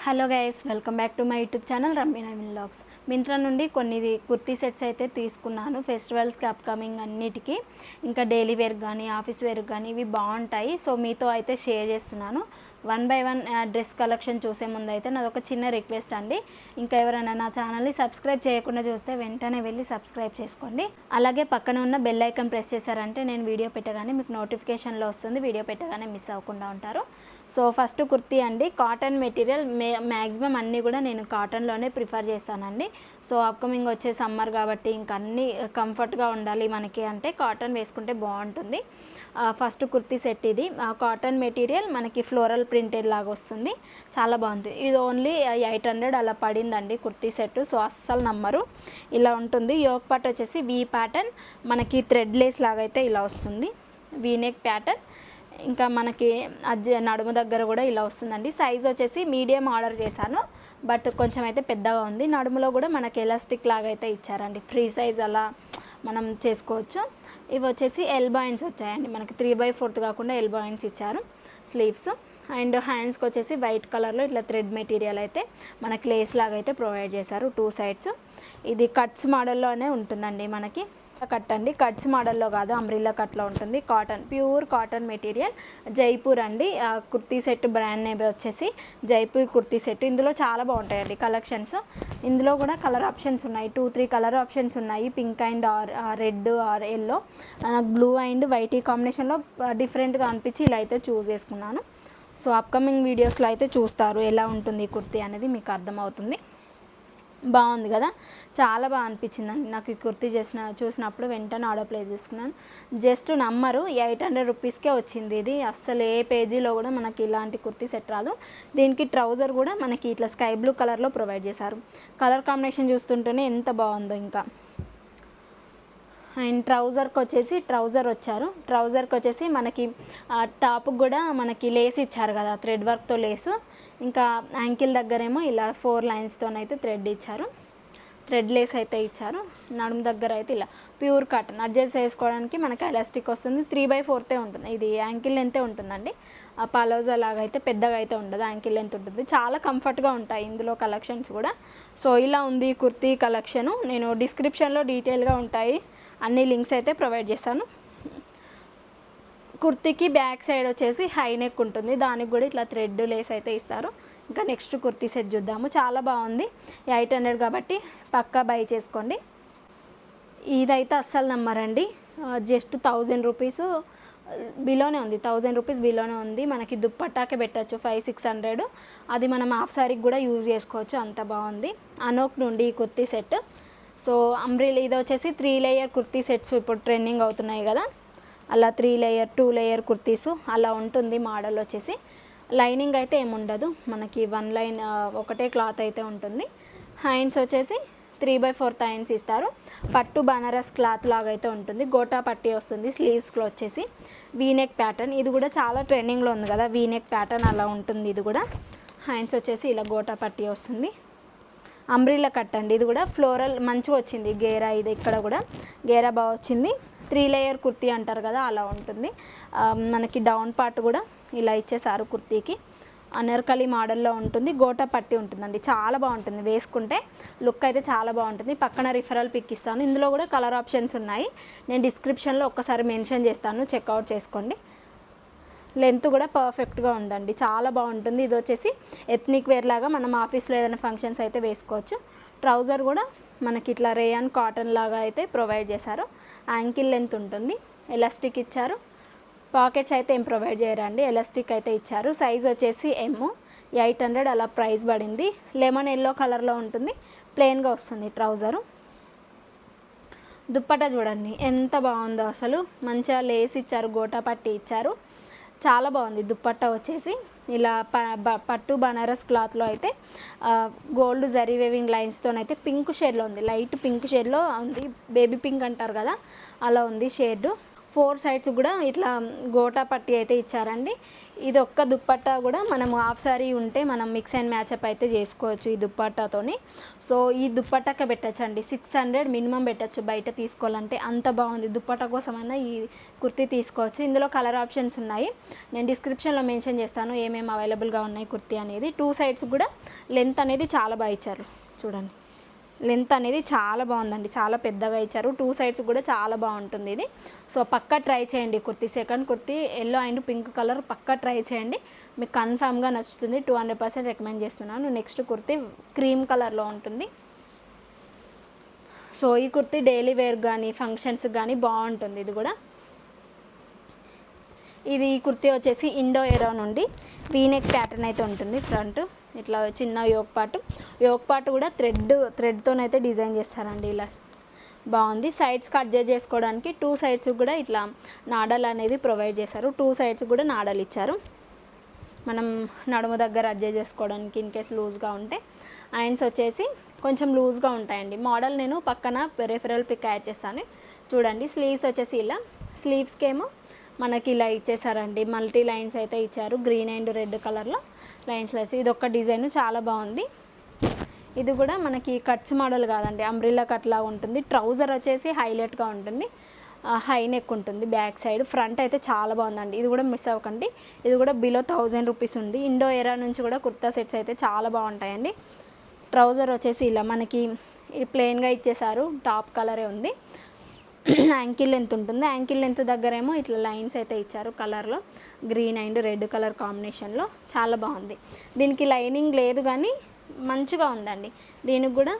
Hello guys, welcome back to my YouTube channel Rammeena vlogs. Myntra నుండి కొన్ని kurti sets అయితే తీసుకున్నాను ఫెస్టివల్స్కి అప్కమింగ్ అన్నిటికీ. ఇంకా డైలీ వేర్ కానీ ఆఫీస్ వేర్ కానీ ఇవి బాగుంటాయి. సో మీతో అయితే షేర్ చేస్తున్నాను. One by one dress collection చూసే ముందు అయితే నాది ఒక చిన్న రిక్వెస్ట్ అండి. ఇంకా ఎవరైనా నా ఛానల్ని సబ్స్క్రైబ్ చేయకుండా చూస్తే వెంటనే వెళ్ళి సబ్స్క్రైబ్ చేసుకోండి. అలాగే పక్కన ఉన్న బెల్ ఐకాన్ ప్రెస్ చేశారంటే నేను వీడియో పెట్టగానే మీకు నోటిఫికేషన్లో వస్తుంది. వీడియో పెట్టగానే మిస్ అవ్వకుండా ఉంటారు. సో ఫస్ట్ కుర్తీ అండి, కాటన్ మెటీరియల్. మ్యాక్సిమం అన్నీ కూడా నేను కాటన్లోనే ప్రిఫర్ చేస్తానండి. సో అప్కమింగ్ వచ్చే సమ్మర్ కాబట్టి ఇంకా అన్నీ కంఫర్ట్గా ఉండాలి మనకి అంటే కాటన్ వేసుకుంటే బాగుంటుంది. ఫస్ట్ కుర్తీ సెట్ ఇది. కాటన్ మెటీరియల్ మనకి ఫ్లోరల్ ప్రింటెడ్ లాగా వస్తుంది, చాలా బాగుంది. ఇది ఓన్లీ 800 అలా పడిందండి కుర్తీ సెట్. సో అస్సలు నమ్మరు, ఇలా ఉంటుంది. యోక్ పార్ట్ వచ్చేసి వీ ప్యాటర్న్, మనకి థ్రెడ్ లేస్ లాగా అయితే ఇలా వస్తుంది, వీ నెక్ ప్యాటర్న్. ఇంకా మనకి నడుము దగ్గర కూడా ఇలా వస్తుందండి. సైజ్ వచ్చేసి మీడియం ఆర్డర్ చేశాను, బట్ కొంచెం అయితే పెద్దగా ఉంది. నడుములో కూడా మనకి ఎలాస్టిక్ లాగా అయితే ఇచ్చారండి, ఫ్రీ సైజ్ అలా మనం చేసుకోవచ్చు. ఇవి వచ్చేసి ఎల్బో హ్యాండ్స్ వచ్చాయండి, మనకి 3/4 కాకుండా ఎల్బో హ్యాండ్స్ ఇచ్చారు. స్లీవ్స్ అండ్ హ్యాండ్స్కి వచ్చేసి వైట్ కలర్లో ఇట్లా థ్రెడ్ మెటీరియల్ అయితే మనకి లేస్ లాగా అయితే ప్రొవైడ్ చేశారు 2 సైడ్స్. ఇది కట్స్ మోడల్లోనే ఉంటుందండి, మనకి కట్ అండి, కట్స్ మోడల్లో కాదు, అంబ్రిల్లా కట్లో ఉంటుంది. Cotton, pure cotton material. Jaipur అండి కుర్తీ సెట్, బ్రాండ్ నేమ్ వచ్చేసి జైపూర్ కుర్తీ సెట్. ఇందులో చాలా బాగుంటాయండి కలెక్షన్స్. ఇందులో కూడా కలర్ ఆప్షన్స్ ఉన్నాయి, 2-3 కలర్ ఆప్షన్స్ ఉన్నాయి. Pink and red or yellow, blue and white ఈ కాంబినేషన్లో డిఫరెంట్గా అనిపించి ఇలా అయితే చూస్ చేసుకున్నాను. సో అప్కమింగ్ వీడియోస్లో అయితే చూస్తారు ఎలా ఉంటుంది ఈ కుర్తీ అనేది, మీకు అర్థమవుతుంది. బాగుంది కదా, చాలా బాగా అనిపించిందండి నాకు ఈ కుర్తీ చూసినప్పుడు. వెంటనే ఆర్డర్ ప్లేస్ చేసుకున్నాను. జస్ట్ నమ్మరు, 800 రూపీస్కే వచ్చింది ఇది. అస్సలు ఏ పేజీలో కూడా మనకి ఇలాంటి కుర్తీ సెట్ రాదు. దీనికి ట్రౌజర్ కూడా మనకి ఇట్లా స్కై బ్లూ కలర్లో ప్రొవైడ్ చేశారు. కలర్ కాంబినేషన్ చూస్తుంటేనే ఎంత బాగుందో. ఇంకా అండ్ ట్రౌజర్ వచ్చేసి మనకి టాప్కి కూడా మనకి లేస్ ఇచ్చారు కదా, థ్రెడ్ వర్క్తో లేసు. ఇంకా యాంకిల్ దగ్గరేమో ఇలా 4 లైన్స్తోనైతే థ్రెడ్ ఇచ్చారు, థ్రెడ్ లేస్ అయితే ఇచ్చారు. నడుము దగ్గర అయితే ఇలా ప్యూర్ కాటన్. అడ్జస్ట్ చేసుకోవడానికి మనకి ఎలాస్టిక్ వస్తుంది. 3/4 ఉంటుంది, ఇది యాంకిల్ లెంతే ఉంటుందండి. ఆ పలోజా లాగా అయితే పెద్దగా అయితే ఉండదు, యాంకిల్ లెంత్ ఉంటుంది. చాలా కంఫర్ట్గా ఉంటాయి ఇందులో కలెక్షన్స్ కూడా. సో ఇలా ఉంది కుర్తీ కలెక్షను. నేను డిస్క్రిప్షన్లో డీటెయిల్గా ఉంటాయి, అన్ని లింక్స్ అయితే ప్రొవైడ్ చేస్తాను. కుర్తీకి బ్యాక్ సైడ్ వచ్చేసి హై నెక్ ఉంటుంది, దానికి కూడా ఇట్లా థ్రెడ్ లేస్ అయితే ఇస్తారు. ఇంకా నెక్స్ట్ కుర్తీ సెట్ చూద్దాము. చాలా బాగుంది, 800 కాబట్టి పక్కా బై చేసుకోండి. ఇదైతే అస్సలు నమ్మరండి, జస్ట్ 1000 రూపీస్ బిలోనే ఉంది, 1000 రూపీస్ బిలోనే ఉంది. మనకి దుప్పట్టాకే పెట్టచ్చు 500-600. అది మనం హాఫ్ సారీకి కూడా యూజ్ చేసుకోవచ్చు, అంత బాగుంది. అనోక్ నుండి ఈ కుర్తీ సెట్. సో అంబ్రిల్లా, ఇది వచ్చేసి 3 లేయర్ కుర్తీ సెట్స్ ఇప్పుడు ట్రెండింగ్ అవుతున్నాయి కదా, అలా 3 లేయర్ 2 లేయర్ కుర్తీసు అలా ఉంటుంది. మోడల్ వచ్చేసి లైనింగ్ అయితే ఏముండదు, మనకి 1 లైన్ ఒకటే క్లాత్ అయితే ఉంటుంది. హ్యాండ్స్ వచ్చేసి 3/4 హ్యాండ్స్ ఇస్తారు. పట్టు బనారస్ క్లాత్ లాగా అయితే ఉంటుంది, గోటా పట్టి వస్తుంది. స్లీవ్స్లో వచ్చేసి వీనెక్ ప్యాటర్న్, ఇది కూడా చాలా ట్రెండింగ్లో ఉంది కదా, వీనెక్ ప్యాటర్న్ అలా ఉంటుంది. ఇది కూడా హ్యాండ్స్ వచ్చేసి ఇలా గోటా పట్టి వస్తుంది. అంబ్రిల్లా కట్ అండి, ఇది కూడా ఫ్లోరల్ మంచిగా వచ్చింది. గేరా, ఇది ఇక్కడ కూడా గేరా బాగా వచ్చింది. 3 లేయర్ కుర్తీ అంటారు కదా, అలా ఉంటుంది. మనకి డౌన్ పార్ట్ కూడా ఇలా ఇచ్చేసారు కుర్తీకి. అనార్కలి మోడల్లో ఉంటుంది, గోటా పట్టి ఉంటుందండి. చాలా బాగుంటుంది, వేసుకుంటే లుక్ అయితే చాలా బాగుంటుంది. పక్కన రిఫరల్ పిక్ ఇస్తాను. ఇందులో కూడా కలర్ ఆప్షన్స్ ఉన్నాయి, నేను డిస్క్రిప్షన్లో ఒక్కసారి మెన్షన్ చేస్తాను, చెక్అవుట్ చేసుకోండి. లెంత్ కూడా పర్ఫెక్ట్గా ఉందండి, చాలా బాగుంటుంది. ఇది వచ్చేసి ఎథ్నిక్ వేర్ లాగా మనం ఆఫీస్లో ఏదైనా ఫంక్షన్స్ అయితే వేసుకోవచ్చు. ట్రౌజర్ కూడా మనకి ఇట్లా రేయాన్ కాటన్ లాగా అయితే ప్రొవైడ్ చేశారు. యాంకిల్ లెంత్ ఉంటుంది, ఎలాస్టిక్ ఇచ్చారు. పాకెట్స్ అయితే ఏం ప్రొవైడ్ చేయరండి, ఎలాస్టిక్ అయితే ఇచ్చారు. సైజ్ వచ్చేసి M, 800 అలా ప్రైస్ పడింది. లెమన్ ఎల్లో కలర్లో ఉంటుంది, ప్లెయిన్గా వస్తుంది ట్రౌజరు. దుప్పట్టా చూడండి ఎంత బాగుందో, అసలు మంచిగా లేస్ ఇచ్చారు, గోటా పట్టి ఇచ్చారు, చాలా బాగుంది. దుప్పట్టా వచ్చేసి ఇలా పట్టు బనారస్ క్లాత్లో అయితే గోల్డ్ జరీ వేవింగ్ లైన్స్తోనైతే పింక్ షేడ్లో ఉంది, లైట్ పింక్ షేడ్లో ఉంది. బేబీ పింక్ అంటారు కదా, అలా ఉంది షేడ్. 4 సైడ్స్ కూడా ఇట్లా గోటా పట్టి అయితే ఇచ్చారండి. ఇది ఒక్క దుప్పట్టా కూడా మనం హాఫ్ సారీ ఉంటే మనం మిక్స్ అండ్ మ్యాచప్ అయితే చేసుకోవచ్చు ఈ దుప్పట్టాతోని. సో ఈ దుప్పట్టాకే పెట్టచ్చండి 600 మినిమం పెట్టచ్చు బయట తీసుకోవాలంటే, అంత బాగుంది. దుప్పట్టా కోసమైనా ఈ కుర్తీ తీసుకోవచ్చు. ఇందులో కలర్ ఆప్షన్స్ ఉన్నాయి, నేను డిస్క్రిప్షన్లో మెన్షన్ చేస్తాను ఏమేమి అవైలబుల్గా ఉన్నాయి కుర్తీ అనేది. 2 సైడ్స్ కూడా లెంత్ అనేది చాలా బాగా ఇచ్చారు చూడండి, లెంత్ అనేది చాలా బాగుందండి, చాలా పెద్దగా ఇచ్చారు. 2 సైడ్స్ కూడా చాలా బాగుంటుంది ఇది. సో పక్కా ట్రై చేయండి kurti. Second kurti yellow and pink colour పక్కా ట్రై చేయండి, మీకు కన్ఫామ్గా నచ్చుతుంది. 200% రికమెండ్ చేస్తున్నాను. నెక్స్ట్ కుర్తీ క్రీమ్ కలర్లో ఉంటుంది. సో ఈ కుర్తీ డైలీ వేర్ కానీ ఫంక్షన్స్ కానీ బాగుంటుంది. ఇది కూడా ఇది కుర్తీ వచ్చేసి ఇండో ఎరా నుండి వీనెక్ ప్యాటర్న్ అయితే ఉంటుంది. ఫ్రంట్ ఇట్లా చిన్న యోక్ పార్ట్ కూడా థ్రెడ్తోనైతే డిజైన్ చేస్తారండి, ఇలా బాగుంది. సైడ్స్కి అడ్జస్ట్ చేసుకోవడానికి 2 సైడ్స్ కూడా ఇట్లా నాడలు అనేది ప్రొవైడ్ చేశారు. 2 సైడ్స్ కూడా నాడలు ఇచ్చారు, మనం నడుము దగ్గర అడ్జస్ట్ చేసుకోవడానికి ఇన్ కేస్ లూజ్గా ఉంటే. హ్యాండ్స్ వచ్చేసి కొంచెం లూజ్గా ఉంటాయండి. మోడల్ నేను పక్కన రెఫరల్ పిక్ యాడ్ చేస్తాను చూడండి. స్లీవ్స్ వచ్చేసి ఇలా, స్లీవ్స్కేమో మనకి ఇలా ఇచ్చేసారండి, మల్టీ లైన్స్ అయితే ఇచ్చారు, గ్రీన్ అండ్ రెడ్ కలర్లో లైన్స్ వేసి. ఇది ఒక డిజైన్ చాలా బాగుంది. ఇది కూడా మనకి కట్స్ మోడల్ కాదండి, అంబ్రిల్లా కట్ లాగా ఉంటుంది. ట్రౌజర్ వచ్చేసి హైలైట్గా ఉంటుంది, హై నెక్ ఉంటుంది బ్యాక్ సైడ్. ఫ్రంట్ అయితే చాలా బాగుందండి, ఇది కూడా మిస్ అవ్వకండి. ఇది కూడా బిలో 1000 రూపీస్ ఉంది. ఇండో ఎరా నుంచి కూడా కుర్తా సెట్స్ అయితే చాలా బాగుంటాయండి. ట్రౌజర్ వచ్చేసి ఇలా మనకి ప్లెయిన్గా ఇచ్చేసారు, టాప్ కలరే ఉంది. యాంకిల్ లెంత్ ఉంటుంది, యాంకిల్ లెంత్ దగ్గరేమో ఇట్లా లైన్స్ అయితే ఇచ్చారు కలర్లో, గ్రీన్ అండ్ రెడ్ కలర్ కాంబినేషన్లో చాలా బాగుంది. దీనికి లైనింగ్ లేదు కానీ మంచిగా ఉందండి. దీనికి కూడా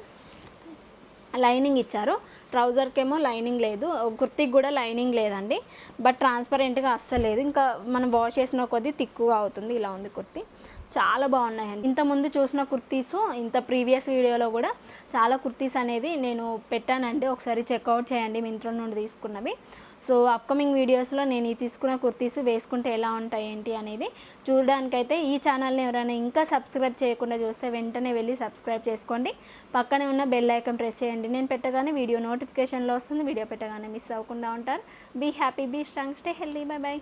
లైనింగ్ ఇచ్చారు, ట్రౌజర్కేమో లైనింగ్ లేదు, కుర్తీకి కూడా లైనింగ్ లేదండి. బట్ ట్రాన్స్పరెంట్గా అస్సలు లేదు, ఇంకా మనం వాష్ చేసిన కొద్దీ తిక్కుగా అవుతుంది. ఇలా ఉంది కుర్తీ, చాలా బాగున్నాయండి. ఇంతకుముందు చూసిన కుర్తీస్, ఇంత ప్రీవియస్ వీడియోలో కూడా చాలా కుర్తీస్ అనేది నేను పెట్టానండి, ఒకసారి చెక్అవుట్ చేయండి మింత్రా నుండి తీసుకున్నవి. సో అప్కమింగ్ వీడియోస్లో నేను ఈ తీసుకున్న కుర్తీస్ వేసుకుంటే ఎలా ఉంటాయి ఏంటి అనేది చూడడానికైతే ఈ ఛానల్ని ఎవరైనా ఇంకా సబ్స్క్రైబ్ చేయకుండా చూస్తే వెంటనే వెళ్ళి సబ్స్క్రైబ్ చేసుకోండి, పక్కనే ఉన్న బెల్ ఐకాన్ ప్రెస్ చేయండి. నేను పెట్టగానే వీడియో నోటిఫికేషన్లో వస్తుంది, వీడియో పెట్టగానే మిస్ అవ్వకుండా ఉంటారు. Be happy, be strong, stay healthy, bye by.